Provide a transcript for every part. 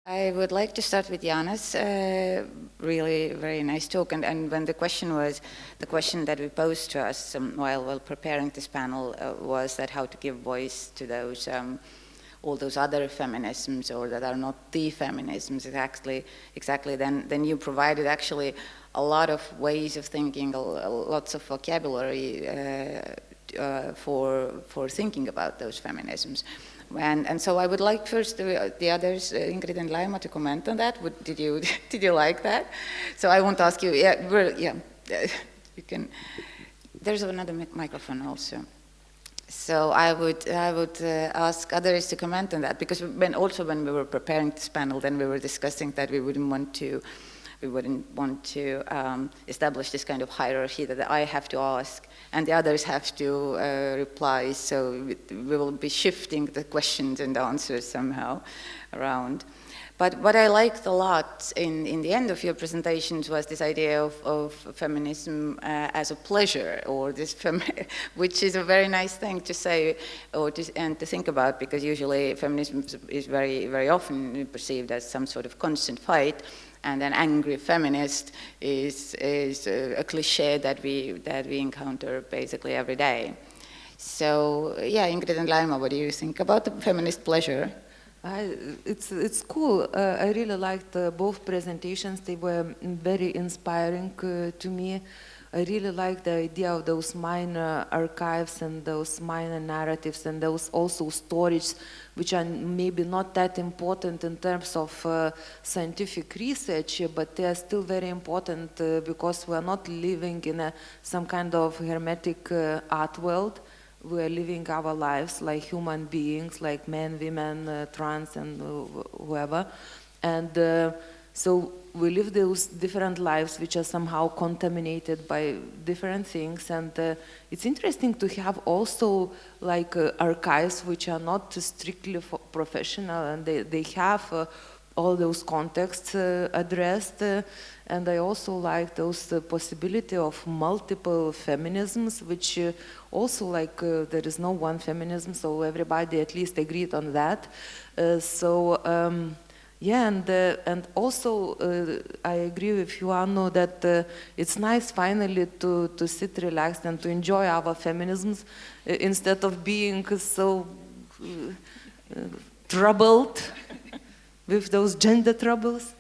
I would like to start with Jana's really very nice talk, and when the question that we posed to us while preparing this panel was that how to give voice to those all those other feminisms, or that are not the feminisms exactly, then you provided actually a lot of ways of thinking, lots of vocabulary for thinking about those feminisms. And so I would like first the others, Ingrid and Laima, to comment on that. Did you like that? So I won't ask you. Yeah, you can. There's another microphone also. So I would ask others to comment on that, because when we were preparing this panel, then we were discussing that we wouldn't want to establish this kind of hierarchy that I have to ask and the others have to reply. So we will be shifting the questions and answers somehow around. But what I liked a lot in the end of your presentations was this idea of feminism as a pleasure, or this which is a very nice thing to say and to think about, because usually feminism is very often perceived as some sort of constant fight, and an angry feminist is a cliche that we encounter basically every day. So yeah, Ingrid and Laima, what do you think about the feminist pleasure? It's cool. I really liked both presentations. They were very inspiring to me. I really like the idea of those minor archives and those minor narratives and those also stories which are maybe not that important in terms of scientific research, but they are still very important because we are not living in some kind of hermetic art world. We are living our lives like human beings, like men, women, trans, and whoever. And so we live those different lives which are somehow contaminated by different things. And it's interesting to have also like archives which are not strictly professional, and they have all those contexts addressed. And I also like those possibility of multiple feminisms, which also like there is no one feminism, so everybody at least agreed on that. Yeah, and also I agree with you, Anno, that it's nice finally to sit relaxed and to enjoy our feminisms instead of being so troubled with those gender troubles.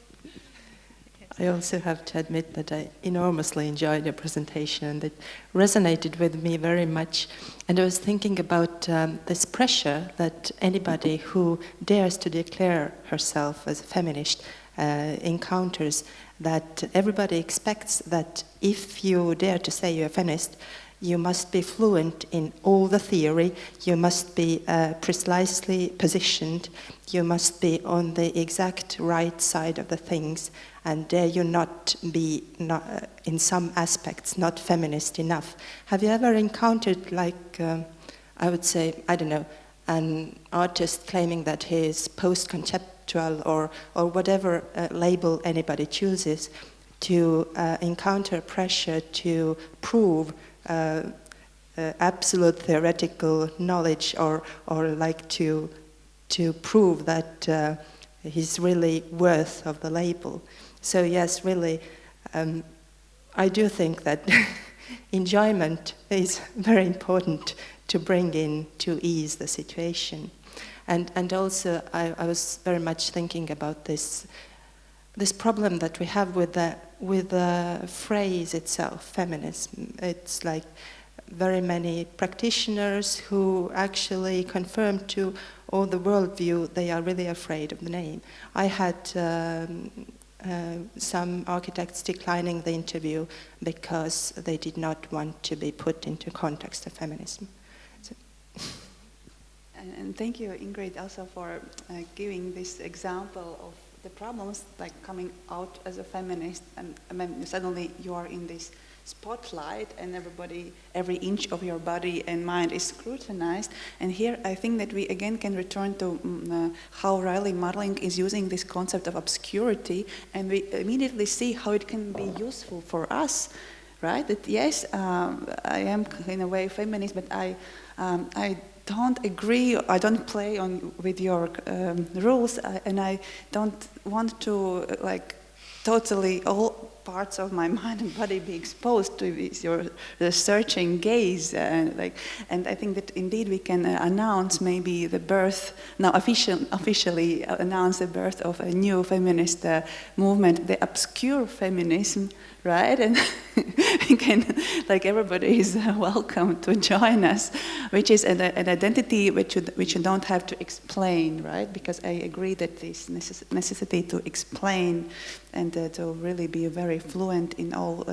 I also have to admit that I enormously enjoyed your presentation, and it resonated with me very much. And I was thinking about this pressure that anybody who dares to declare herself as a feminist encounters, that everybody expects that if you dare to say you're a feminist, you must be fluent in all the theory, you must be precisely positioned, you must be on the exact right side of the things, and dare you not be, in some aspects, not feminist enough. Have you ever encountered, like, I would say, I don't know, an artist claiming that he is post-conceptual or whatever label anybody chooses, to encounter pressure to prove absolute theoretical knowledge, or like to prove that he's really worth of the label? So yes, really, I do think that enjoyment is very important to bring in to ease the situation. And also I was very much thinking about this problem that we have with the phrase itself, feminism. It's like very many practitioners who actually confirm to all the worldview, they are really afraid of the name. I had some architects declining the interview because they did not want to be put into context of feminism. So. And thank you, Ingrid, also for giving this example of the problems, like coming out as a feminist, and I mean, suddenly you are in this spotlight and every inch of your body and mind is scrutinized. And here I think that we again can return to how Riley Marling is using this concept of obscurity, and we immediately see how it can be useful for us, right? That yes, I am in a way feminist, but I don't agree, I don't play with your rules, and I don't want to totally all parts of my mind and body be exposed to the searching gaze, and I think that indeed we can announce maybe the birth now officially announce the birth of a new feminist movement, the obscure feminism, right? And we can, everybody is welcome to join us, which is an identity which you don't have to explain, right? Because I agree that this necessity to explain and to really be very fluent in all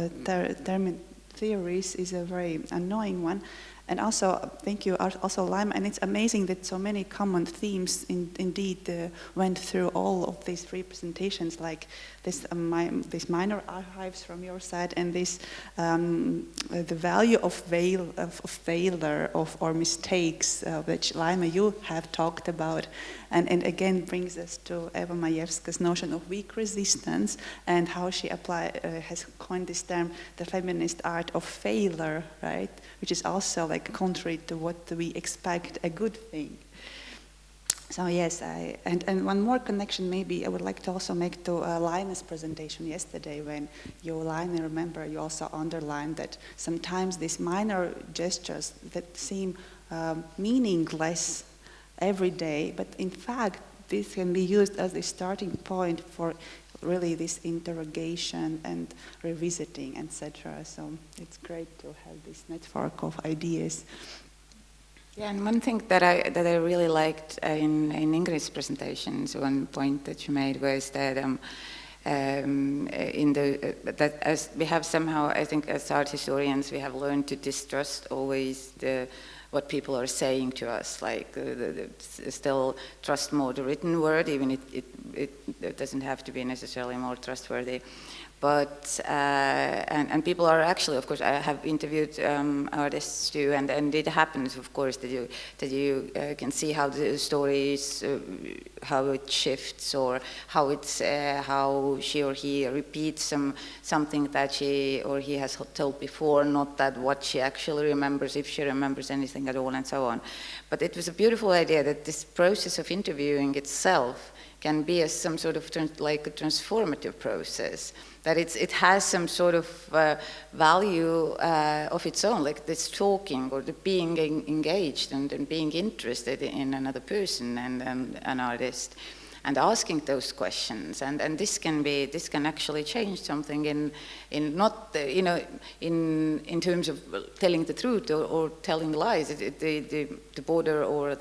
theories is a very annoying one. And also, thank you, also Laima, and it's amazing that so many common themes indeed went through all of these representations, like this minor archives from your side, and this the value of failure or mistakes, which Laima you have talked about, and again brings us to Eva Majewska's notion of weak resistance and how she has coined this term, the feminist art of failure, right? Which is also contrary to what we expect a good thing. So yes, and one more connection maybe I would like to also make to Laima's presentation yesterday, when you, Laima, remember you also underlined that sometimes these minor gestures that seem meaningless every day, but in fact this can be used as a starting point for really this interrogation and revisiting, etc. So it's great to have this network of ideas. Yeah, and one thing that I really liked in Ingrid's presentations, one point that she made was that that as we have somehow, I think as art historians, we have learned to distrust always what people are saying to us, still trust more the written word, even it doesn't have to be necessarily more trustworthy. But, and people are actually, of course, I have interviewed artists too, and it happens, of course, that you can see how the stories, how it shifts, or how how she or he repeats something that she or he has told before, not that what she actually remembers, if she remembers anything at all, and so on. But it was a beautiful idea that this process of interviewing itself can be some sort of like a transformative process, that it has some sort of value of its own, like this talking or the being engaged and being interested in another person and an artist, and asking those questions, and this can actually change something in not in terms of telling the truth or telling lies. The border or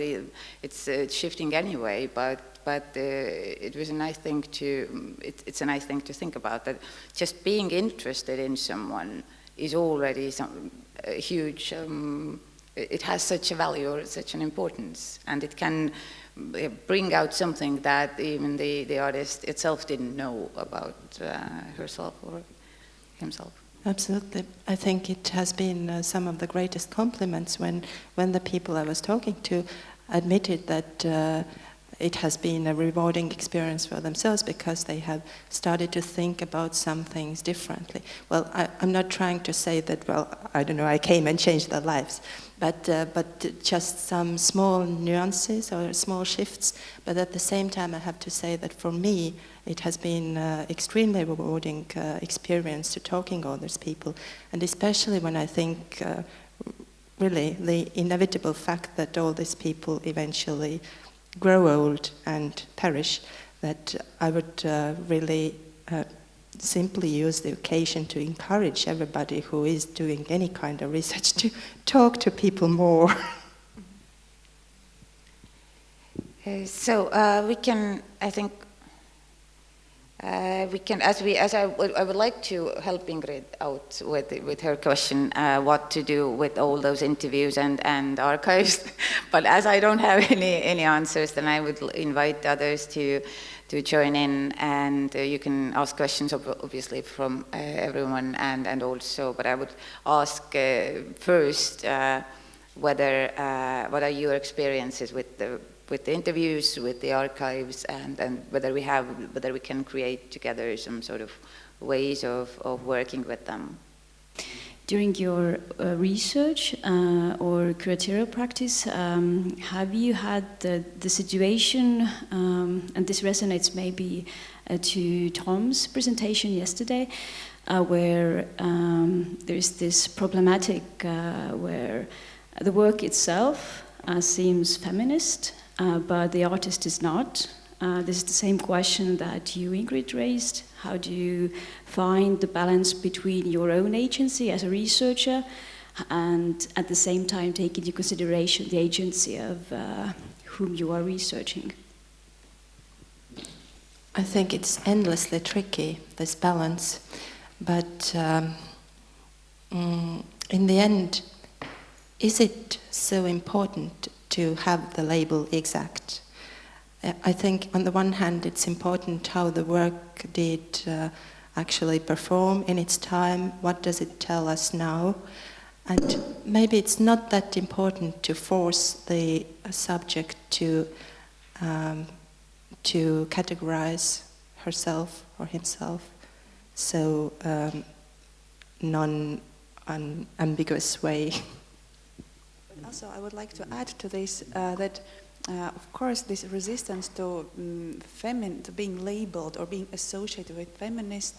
it's shifting anyway, but it was a nice thing it's a nice thing to think about, that just being interested in someone is already a huge, it has such a value or such an importance, and it can bring out something that even the artist itself didn't know about herself or himself. Absolutely. I think it has been some of the greatest compliments when the people I was talking to admitted that it has been a rewarding experience for themselves because they have started to think about some things differently. Well, I'm not trying to say that, well, I don't know, I came and changed their lives, but just some small nuances or small shifts. But at the same time, I have to say that for me, it has been extremely rewarding experience to talking to all these people, and especially when I think really the inevitable fact that all these people eventually grow old and perish, that I would really simply use the occasion to encourage everybody who is doing any kind of research to talk to people more. So we can, I think, we can, I would like to help Ingrid out with her question, what to do with all those interviews and archives. But as I don't have any answers, then I would invite others to join in, and you can ask questions obviously from everyone, and also, but I would ask first whether what are your experiences with the interviews, with the archives, and whether we can create together some sort of ways of working with them. During your research or curatorial practice, have you had the situation, and this resonates maybe to Tom's presentation yesterday, where there's this problematic where the work itself seems feminist, but the artist is not. This is the same question that you, Ingrid, raised. How do you find the balance between your own agency as a researcher and at the same time take into consideration the agency of whom you are researching? I think it's endlessly tricky, this balance, but in the end, is it so important to have the label exact? I think on the one hand it's important how the work did actually perform in its time, what does it tell us now, and maybe it's not that important to force the subject to categorize herself or himself so non-ambiguous way. But also I would like to add to this that of course, this resistance to being labeled or being associated with feminist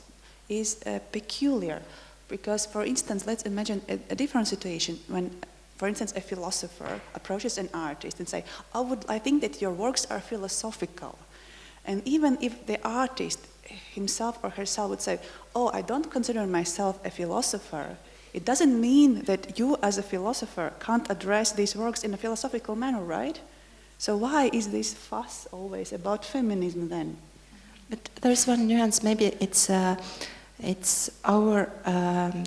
is peculiar. Because, for instance, let's imagine a different situation when, for instance, a philosopher approaches an artist and say, I think that your works are philosophical. And even if the artist himself or herself would say, I don't consider myself a philosopher, it doesn't mean that you as a philosopher can't address these works in a philosophical manner, right? So why is this fuss always about feminism then? But there's one nuance. Maybe it's our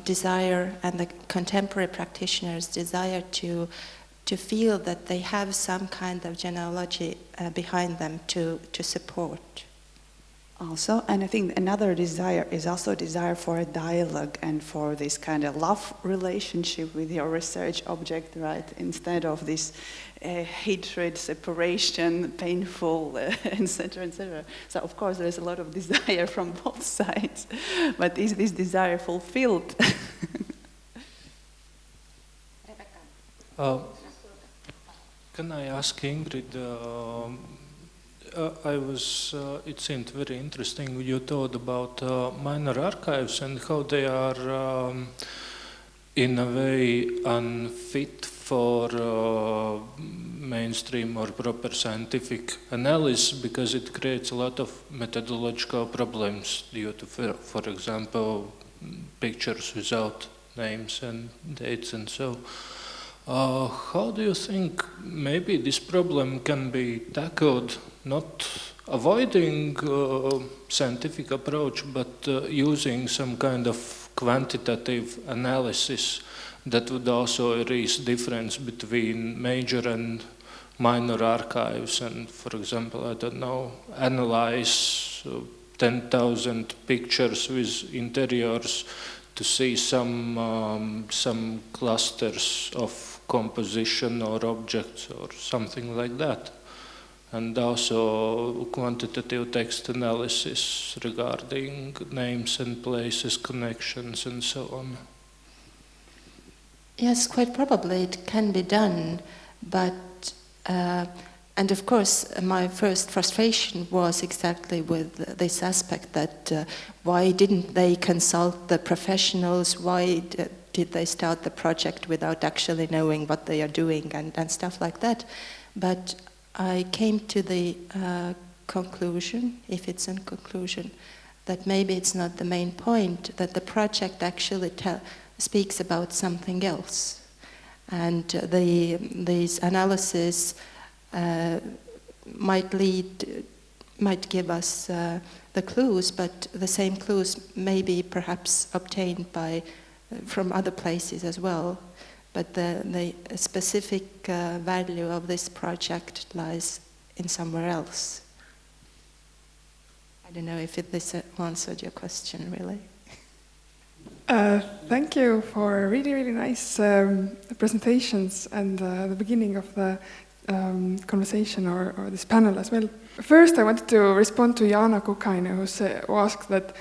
desire and the contemporary practitioners' desire to feel that they have some kind of genealogy behind them to support. Also, and I think another desire is also a desire for a dialogue and for this kind of love relationship with your research object, right? Instead of this hatred, separation, painful, etc., etc. So, of course, there is a lot of desire from both sides. But is this desire fulfilled? Can I ask Ingrid? It seemed very interesting. You told about minor archives and how they are, in a way, unfit for mainstream or proper scientific analysis because it creates a lot of methodological problems due to, for example, pictures without names and dates and so. How do you think maybe this problem can be tackled, not avoiding scientific approach, but using some kind of quantitative analysis that would also erase difference between major and minor archives and, for example, I don't know, analyze 10,000 pictures with interiors to see some clusters of composition or objects or something like that. And also quantitative text analysis regarding names and places, connections and so on. Yes, quite probably it can be done, but and of course my first frustration was exactly with this aspect that why didn't they consult the professionals, why did they start the project without actually knowing what they are doing and stuff like that. But I came to the conclusion, if it's a conclusion, that maybe it's not the main point, that the project actually speaks about something else. And these analyses might give us the clues, but the same clues may be perhaps obtained from other places as well. But the specific value of this project lies in somewhere else. I don't know if this answered your question, really. Thank you for really, really nice presentations and the beginning of the conversation or this panel as well. First, I wanted to respond to Jana Kukaine, who asked that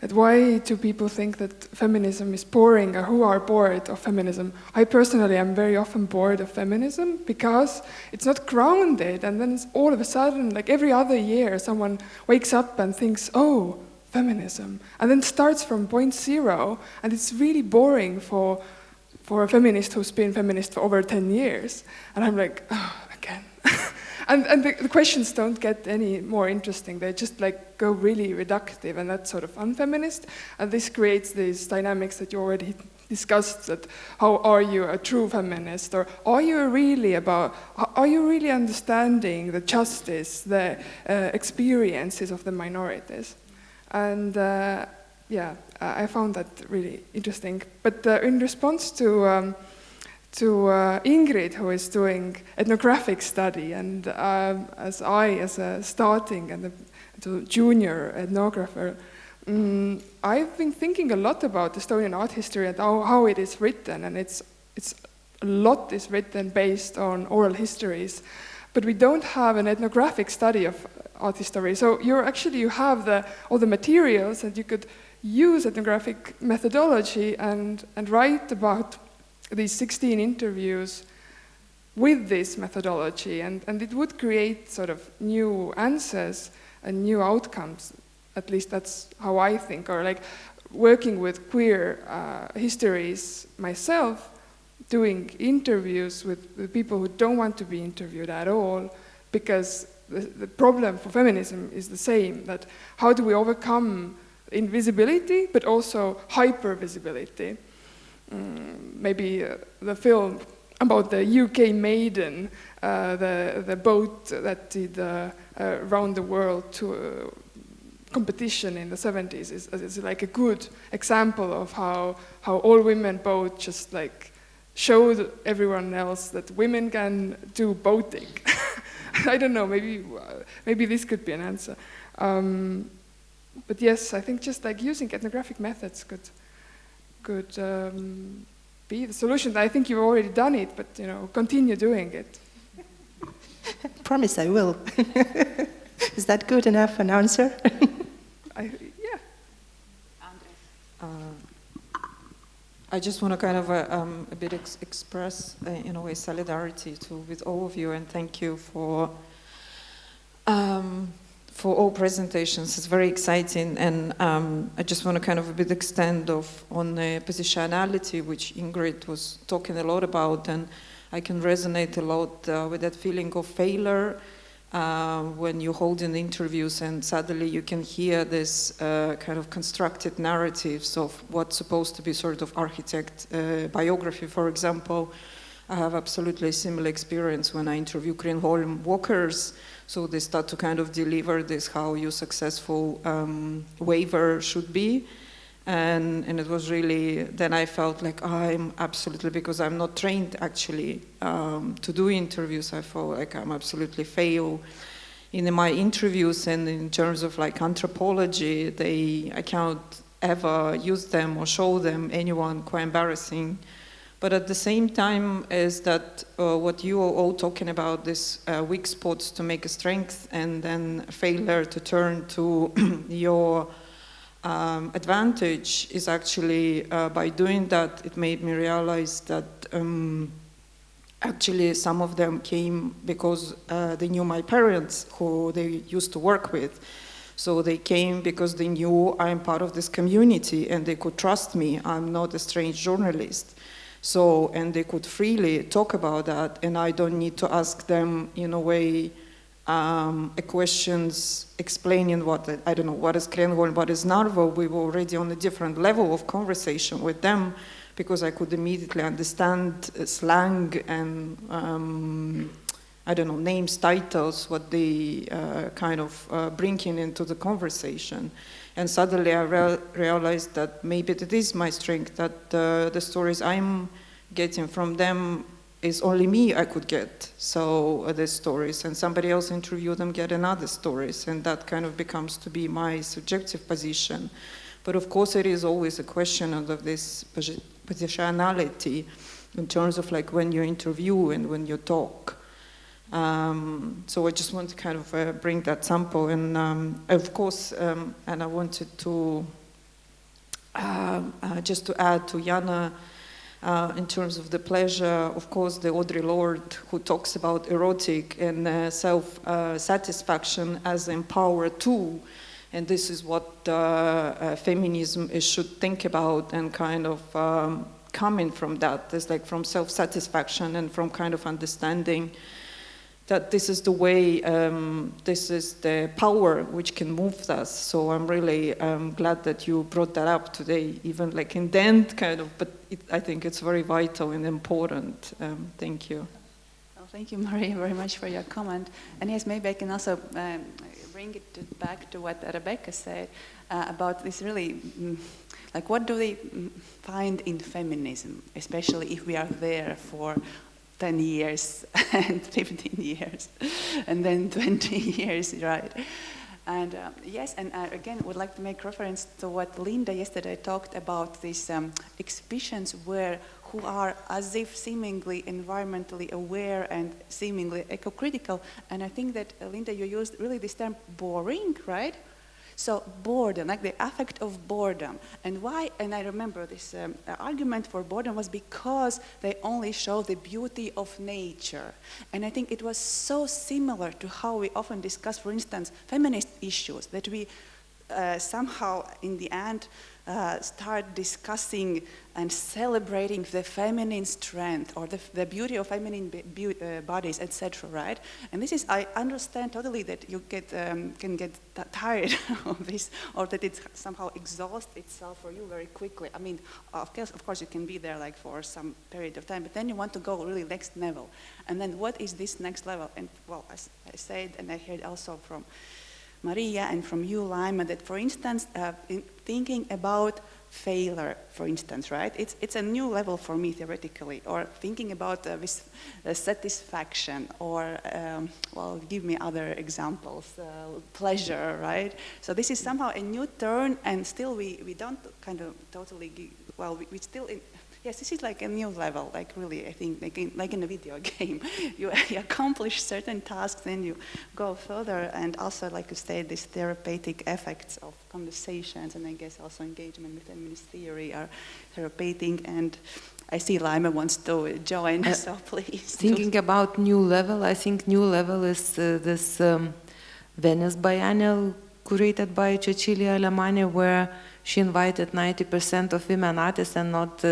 that why do people think that feminism is boring, or who are bored of feminism? I personally am very often bored of feminism because it's not grounded, and then it's all of a sudden, like every other year, someone wakes up and thinks, oh, feminism, and then starts from point zero, and it's really boring for a feminist who's been feminist for over 10 years. And I'm like, oh, again. And the questions don't get any more interesting. They just like go really reductive, and that's sort of unfeminist. And this creates these dynamics that you already discussed, that how are you a true feminist, or are you really understanding the justice, the experiences of the minorities? And yeah, I found that really interesting. But in response to Ingrid, who is doing ethnographic study, and as a starting and a junior ethnographer, I've been thinking a lot about Estonian art history and how it is written, and it's a lot is written based on oral histories, but we don't have an ethnographic study of art history. So you have all the materials, and you could use ethnographic methodology and write about these 16 interviews with this methodology, and it would create sort of new answers and new outcomes. At least that's how I think. Or like working with queer histories myself, doing interviews with people who don't want to be interviewed at all, because the problem for feminism is the same, that how do we overcome invisibility but also hypervisibility? Maybe the film about the UK maiden, the boat that did around the world to competition in the 70s is like a good example of how all-women boat just like showed everyone else that women can do boating. I don't know, maybe this could be an answer. But yes, I think just like using ethnographic methods could be the solution. I think you've already done it, but continue doing it. Promise I will. Is that good enough an answer? Yeah. I just want to kind of a bit express, in a way, solidarity with all of you, and thank you for all presentations. It's very exciting, and I just want to kind of a bit extend on the positionality, which Ingrid was talking a lot about, and I can resonate a lot with that feeling of failure when you hold in interviews and suddenly you can hear this kind of constructed narratives of what's supposed to be sort of architect biography, for example. I have absolutely similar experience when I interview Greenholm walkers. So they start to kind of deliver this how your successful waiver should be. And it was really, then I felt like I'm absolutely, because I'm not trained actually to do interviews, I felt like I'm absolutely fail in my interviews, and in terms of like anthropology, I cannot ever use them or show them anyone, quite embarrassing. But at the same time is that what you are all talking about, this weak spots to make a strength, and then failure to turn to your advantage, is actually, by doing that, it made me realize that actually some of them came because they knew my parents, who they used to work with. So they came because they knew I'm part of this community and they could trust me. I'm not a strange journalist. So, and they could freely talk about that, and I don't need to ask them in a way questions explaining what, I don't know, what is Kreenholm, what is Narva. We were already on a different level of conversation with them, because I could immediately understand slang and, I don't know, names, titles, what they kind of bringing into the conversation. And suddenly I realized that maybe it is my strength, that the stories I'm getting from them is only me I could get. So the stories, and somebody else interview them, get another stories, and that kind of becomes to be my subjective position. But of course it is always a question of this positionality in terms of like when you interview and when you talk. So I just want to kind of bring that sample, and of course, and I wanted to just to add to Jana, in terms of the pleasure, of course, the Audre Lorde, who talks about erotic and self-satisfaction as an empower tool, and this is what feminism should think about, and kind of coming from that. It's like from self-satisfaction and from kind of understanding that this is the way, this is the power which can move us. So I'm really glad that you brought that up today, even like in the end, kind of, but I think it's very vital and important. Thank you. Well, thank you, Maria, very much for your comment. And yes, maybe I can also bring it back to what Rebecca said about this really, like what do they find in feminism, especially if we are there for 10 years and 15 years and then 20 years, right? And yes, and again, would like to make reference to what Linda yesterday talked about, these exhibitions who are as if seemingly environmentally aware and seemingly eco-critical. And I think that, Linda, you used really this term boring, right? So boredom, like the affect of boredom. And why, and I remember this argument for boredom was because they only show the beauty of nature. And I think it was so similar to how we often discuss, for instance, feminist issues, that we somehow in the end start discussing and celebrating the feminine strength or the beauty of feminine bodies, etc., right? And this is, I understand totally that you can get tired of this, or that it somehow exhausts itself for you very quickly. I mean, of course you can be there like for some period of time, but then you want to go really next level. And then what is this next level? And well, as I said, and I heard also from Maria and from you, Laima, that for instance, in thinking about failure, for instance, right? It's a new level for me theoretically, or thinking about this satisfaction, or, well, give me other examples, pleasure, right? So this is somehow a new turn, and still we don't kind of totally, well, we still, yes, this is like a new level, like really, I think, like in a video game. You accomplish certain tasks, then you go further, and also, like you said, these therapeutic effects of conversations, and I guess also engagement with feminist theory are therapeutic, and I see Laima wants to join, so please. Thinking about new level, I think new level is this Venice Biennial curated by Cecilia Alemani, where she invited 90% of women artists and not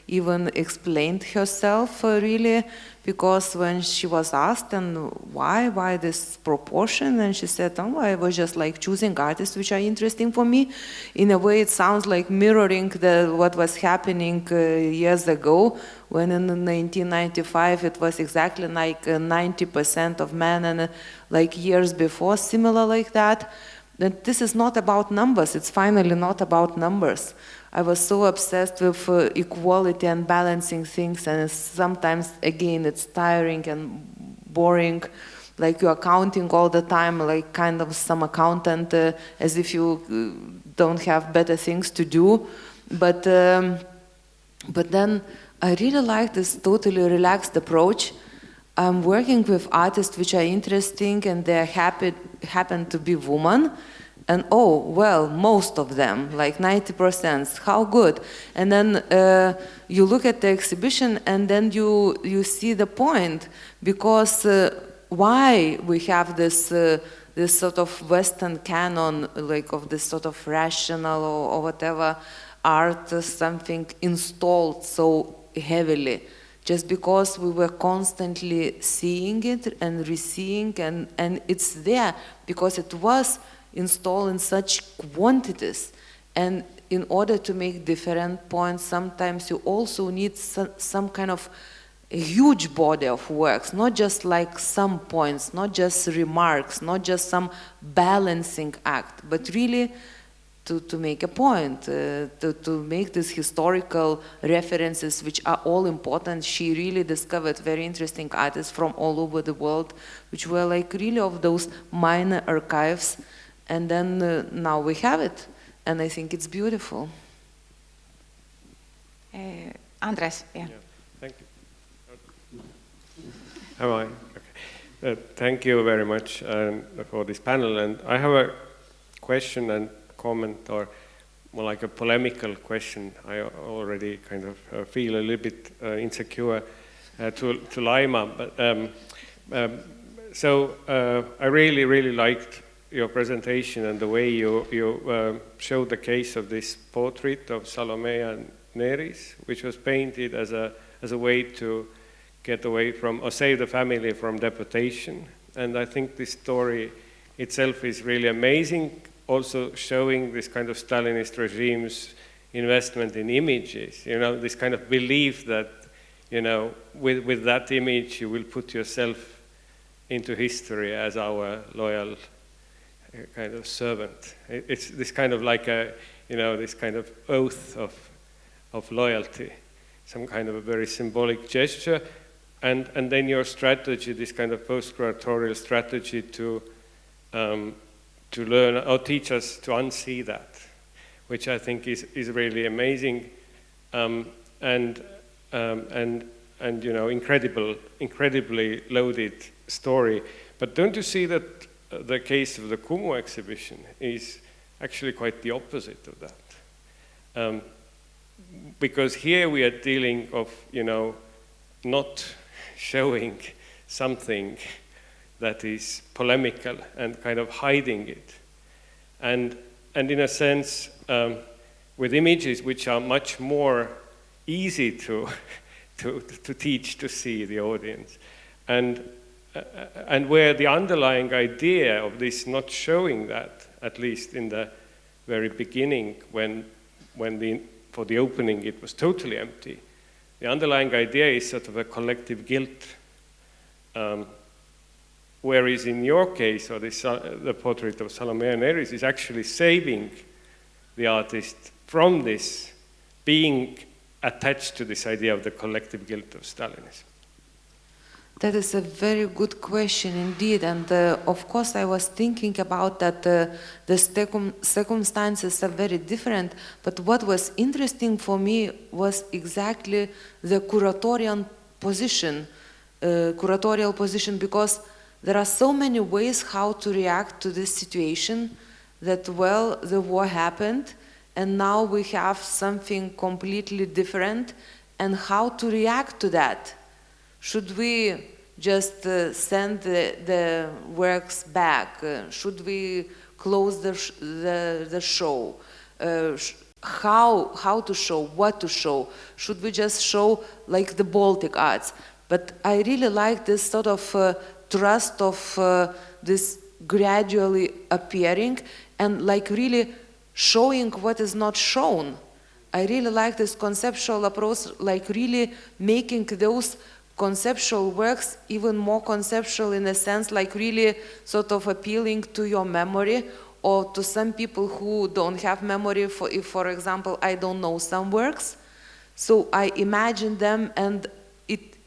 even explained herself really, because when she was asked, and why this proportion, and she said, oh, I was just like choosing artists which are interesting for me. In a way, it sounds like mirroring what was happening years ago, when in 1995 it was exactly like 90% of men, and like years before, similar like that. That this is not about numbers, it's finally not about numbers. I was so obsessed with equality and balancing things, and sometimes, again, it's tiring and boring, like you are counting all the time, like kind of some accountant, as if you don't have better things to do. But then I really like this totally relaxed approach. I'm working with artists which are interesting, and they happen to be women, and oh, well, most of them, like 90%, how good. And then you look at the exhibition, and then you see the point, because why we have this sort of Western canon, like of this sort of rational or whatever art, something installed so heavily. Just because we were constantly seeing it and reseeing, and it's there because it was installed in such quantities. And in order to make different points, sometimes you also need some kind of a huge body of works, not just like some points, not just remarks, not just some balancing act, but really to make a point, to make these historical references, which are all important. She really discovered very interesting artists from all over the world, which were like really of those minor archives. And then now we have it, and I think it's beautiful. Andres, yeah. Thank you. Am I? Okay. Thank you very much for this panel, and I have a question and comment, or more like a polemical question. I already kind of feel a little bit insecure to Laima, but so I really liked your presentation and the way you showed the case of this portrait of Salome Neris, which was painted as a way to get away from or save the family from deportation. And I think this story itself is really amazing, also showing this kind of Stalinist regime's investment in images, you know, this kind of belief that, you know, with that image you will put yourself into history as our loyal kind of servant. It's this kind of like a, you know, this kind of oath of loyalty, some kind of a very symbolic gesture. And then your strategy, this kind of post-curatorial strategy to learn or teach us to unsee that, which I think is really amazing, and you know, incredibly loaded story. But don't you see that the case of the Kumu exhibition is actually quite the opposite of that? Because here we are dealing of, you know, not showing something that is polemical and kind of hiding it. And in a sense, with images which are much more easy to teach, to see the audience. And where the underlying idea of this not showing that, at least in the very beginning, when for the opening it was totally empty, the underlying idea is sort of a collective guilt. Whereas in your case, or the portrait of Salome Neris is actually saving the artist from this, being attached to this idea of the collective guilt of Stalinism. That is a very good question indeed, and of course I was thinking about that the circumstances are very different, but what was interesting for me was exactly the curatorial position, because there are so many ways how to react to this situation, that, well, the war happened and now we have something completely different, and how to react to that. Should we just send the works back? Should we close the show? How to show? What to show? Should we just show like the Baltic arts? But I really like this sort of trust of this gradually appearing and like really showing what is not shown. I really like this conceptual approach, like really making those conceptual works even more conceptual, in a sense, like really sort of appealing to your memory, or to some people who don't have memory. If, for example, I don't know some works, so I imagine them, and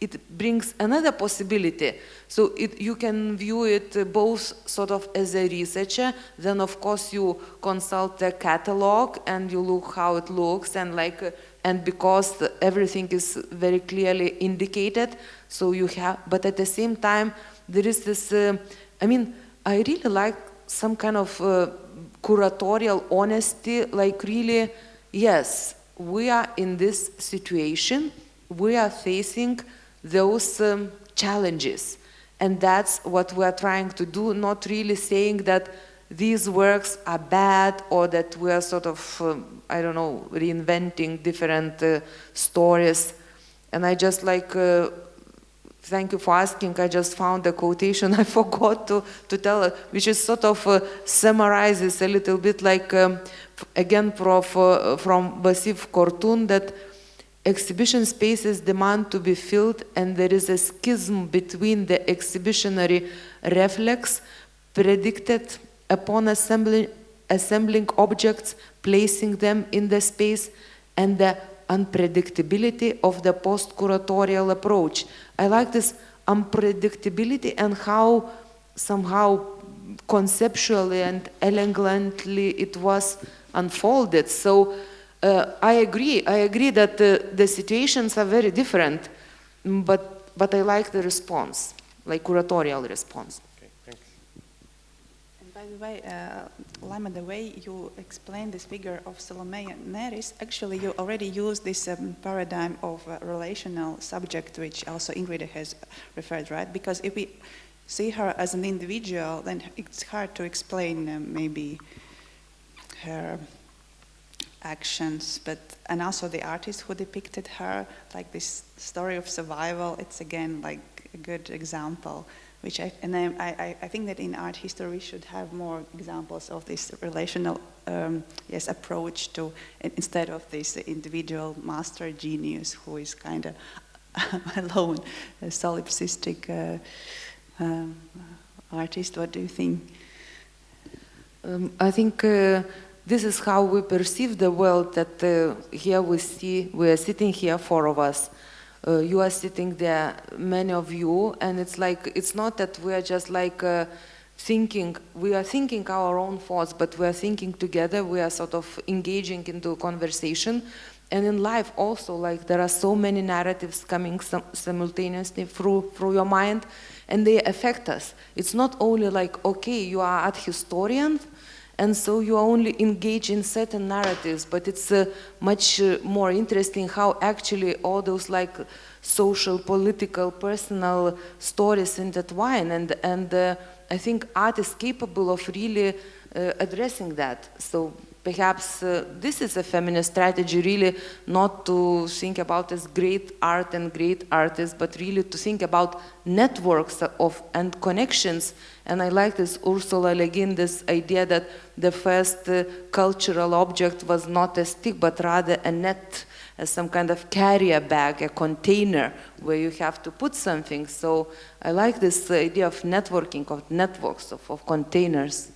it brings another possibility. So you can view it both sort of as a researcher, then of course you consult the catalog and you look how it looks, and like, and because everything is very clearly indicated, so you have, but at the same time there is this, I mean, I really like some kind of curatorial honesty, like really, yes, we are in this situation, we are facing those challenges, and that's what we are trying to do, not really saying that these works are bad, or that we are sort of, I don't know, reinventing different stories. And I just like, thank you for asking, I just found a quotation I forgot to tell, which is sort of summarizes a little bit like, again, from Vasif Kortun, that exhibition spaces demand to be filled, and there is a schism between the exhibitionary reflex predicted upon assembling objects, placing them in the space, and the unpredictability of the post-curatorial approach. I like this unpredictability and how somehow conceptually and elegantly it was unfolded. So I agree that the situations are very different, but I like the response, like curatorial response. Okay, thanks. And by By the way, Laima, the way you explain this figure of Salome Neris, actually you already used this paradigm of relational subject, which also Ingrid has referred, right? Because if we see her as an individual, then it's hard to explain maybe her actions, and also the artist who depicted her, like this story of survival, it's again like a good example. Which I think that in art history we should have more examples of this relational approach to, instead of this individual master genius who is kind of alone, a solipsistic artist. What do you think? I think this is how we perceive the world, that here we are sitting here, four of us. You are sitting there, many of you, and it's like, it's not that we are just like thinking, we are thinking our own thoughts, but we are thinking together, we are sort of engaging into conversation. And in life also, like, there are so many narratives coming simultaneously through your mind, and they affect us. It's not only like, okay, you are art historians, and so you only engage in certain narratives, but it's much more interesting how actually all those like social, political, personal stories intertwine, and I think art is capable of really addressing that. So perhaps this is a feminist strategy, really not to think about as great art and great artists, but really to think about networks and connections. And I like this Ursula Le Guin, this idea that the first cultural object was not a stick, but rather a net, as some kind of carrier bag, a container where you have to put something. So I like this idea of networking, of networks, of containers.